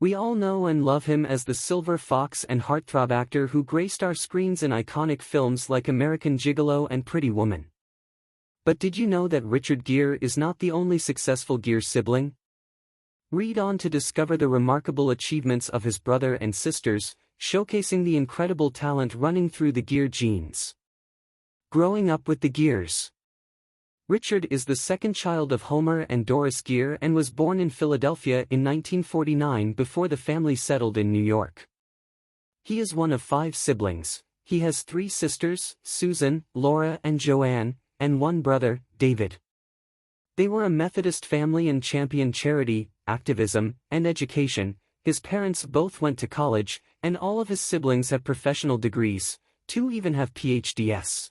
We all know and love him as the silver fox and heartthrob actor who graced our screens in iconic films like American Gigolo and Pretty Woman. But did you know that Richard Gere is not the only successful Gere sibling? Read on to discover the remarkable achievements of his brother and sisters, showcasing the incredible talent running through the Gere genes. Growing up with the Geres. Richard is the second child of Homer and Doris Gere and was born in Philadelphia in 1949 before the family settled in New York. He is one of 5 siblings. He has 3 sisters, Susan, Laura and Joanne, and 1 brother, David. They were a Methodist family and championed charity, activism, and education. His parents both went to college, and all of his siblings have professional degrees, 2 even have PhDs.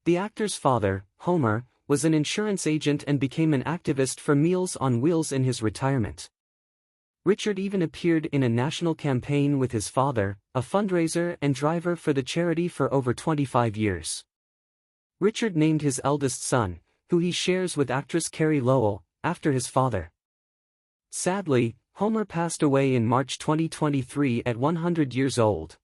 The actor's father, Homer, was an insurance agent and became an activist for Meals on Wheels in his retirement. Richard even appeared in a national campaign with his father, a fundraiser and driver for the charity for over 25 years. Richard named his eldest son, who he shares with actress Carey Lowell, after his father. Sadly, Homer passed away in March 2023 at 100 years old.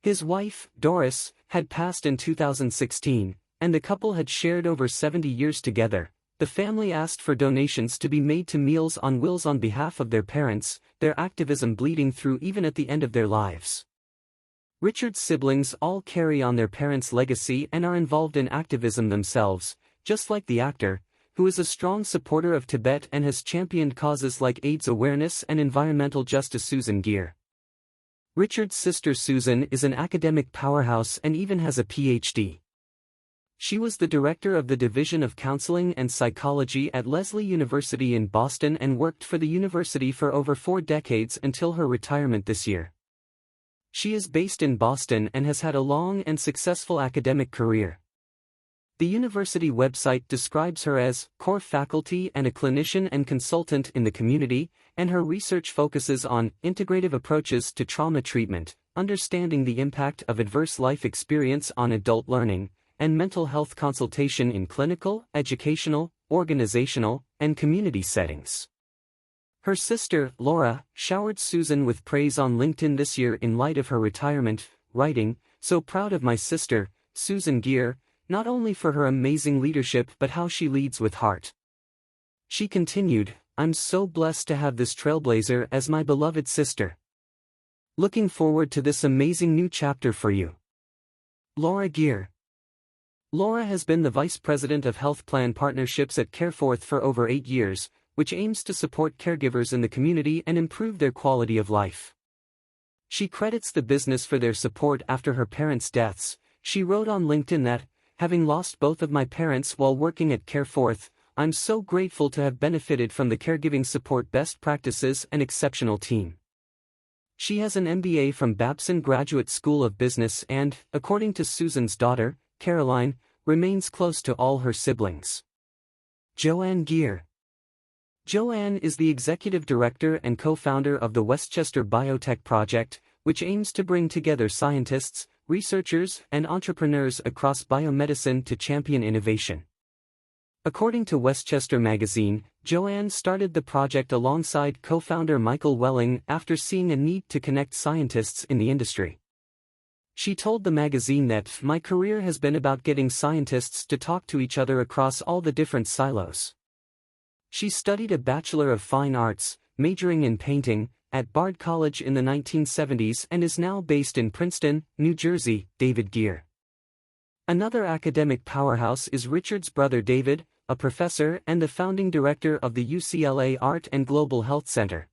His wife, Doris, had passed in 2016, and the couple had shared over 70 years together. The family asked for donations to be made to Meals on Wheels on behalf of their parents, their activism bleeding through even at the end of their lives. Richard's siblings all carry on their parents' legacy and are involved in activism themselves, just like the actor, who is a strong supporter of Tibet and has championed causes like AIDS awareness and environmental justice. Susan Gere. Richard's sister Susan is an academic powerhouse and even has a PhD. She was the director of the Division of Counseling and Psychology at Lesley University in Boston and worked for the university for over 4 decades until her retirement this year. She is based in Boston and has had a long and successful academic career. The university website describes her as core faculty and a clinician and consultant in the community, and her research focuses on integrative approaches to trauma treatment, understanding the impact of adverse life experience on adult learning, and mental health consultation in clinical, educational, organizational, and community settings. Her sister, Laura, showered Susan with praise on LinkedIn this year in light of her retirement, writing, "So proud of my sister, Susan Gere, not only for her amazing leadership but how she leads with heart." She continued, "I'm so blessed to have this trailblazer as my beloved sister. Looking forward to this amazing new chapter for you." Laura Gere. Laura has been the Vice President of Health Plan Partnerships at crawford for over 8 years, which aims to support caregivers in the community and improve their quality of life. She credits the business for their support after her parents' deaths. She wrote on LinkedIn that, "Having lost both of my parents while working at crawford, I'm so grateful to have benefited from the caregiving support best practices and exceptional team." She has an MBA from Babson Graduate School of Business and, according to Susan's daughter, Caroline, remains close to all her siblings. Joanne Gere. Joanne is the executive director and co-founder of the Westchester Biotech Project, which aims to bring together scientists, researchers, and entrepreneurs across biomedicine to champion innovation. According to Westchester Magazine, Joanne started the project alongside co-founder Michael Welling after seeing a need to connect scientists in the industry. She told the magazine that, "My career has been about getting scientists to talk to each other across all the different silos." She studied a Bachelor of Fine Arts, majoring in painting, at Bard College in the 1970s and is now based in Princeton, New Jersey. David Gere. Another academic powerhouse is Richard's brother David, a professor and the founding director of the UCLA Art and Global Health Center.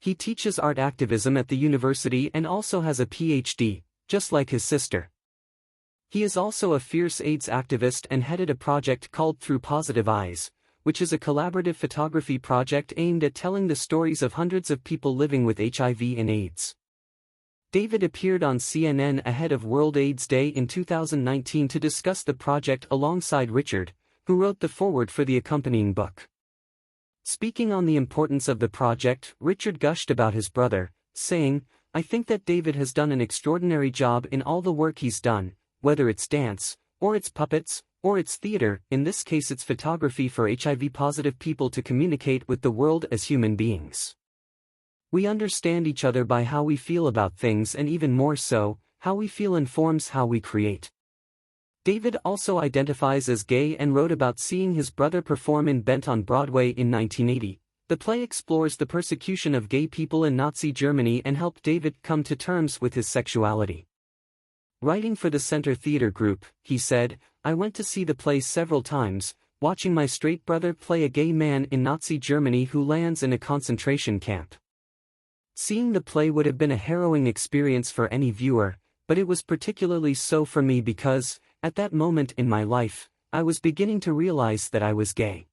He teaches art activism at the university and also has a PhD, just like his sister. He is also a fierce AIDS activist and headed a project called Through Positive Eyes, which is a collaborative photography project aimed at telling the stories of hundreds of people living with HIV and AIDS. David appeared on CNN ahead of World AIDS Day in 2019 to discuss the project alongside Richard, who wrote the foreword for the accompanying book. Speaking on the importance of the project, Richard gushed about his brother, saying, "I think that David has done an extraordinary job in all the work he's done, whether it's dance, or it's puppets, or it's theater, in this case it's photography for HIV-positive people to communicate with the world as human beings." We understand each other by how we feel about things, and even more so, how we feel informs how we create. David also identifies as gay and wrote about seeing his brother perform in Bent on Broadway in 1980. The play explores the persecution of gay people in Nazi Germany and helped David come to terms with his sexuality. Writing for the Center Theater Group, he said, "I went to see the play several times, watching my straight brother play a gay man in Nazi Germany who lands in a concentration camp. Seeing the play would have been a harrowing experience for any viewer, but it was particularly so for me because, at that moment in my life, I was beginning to realize that I was gay."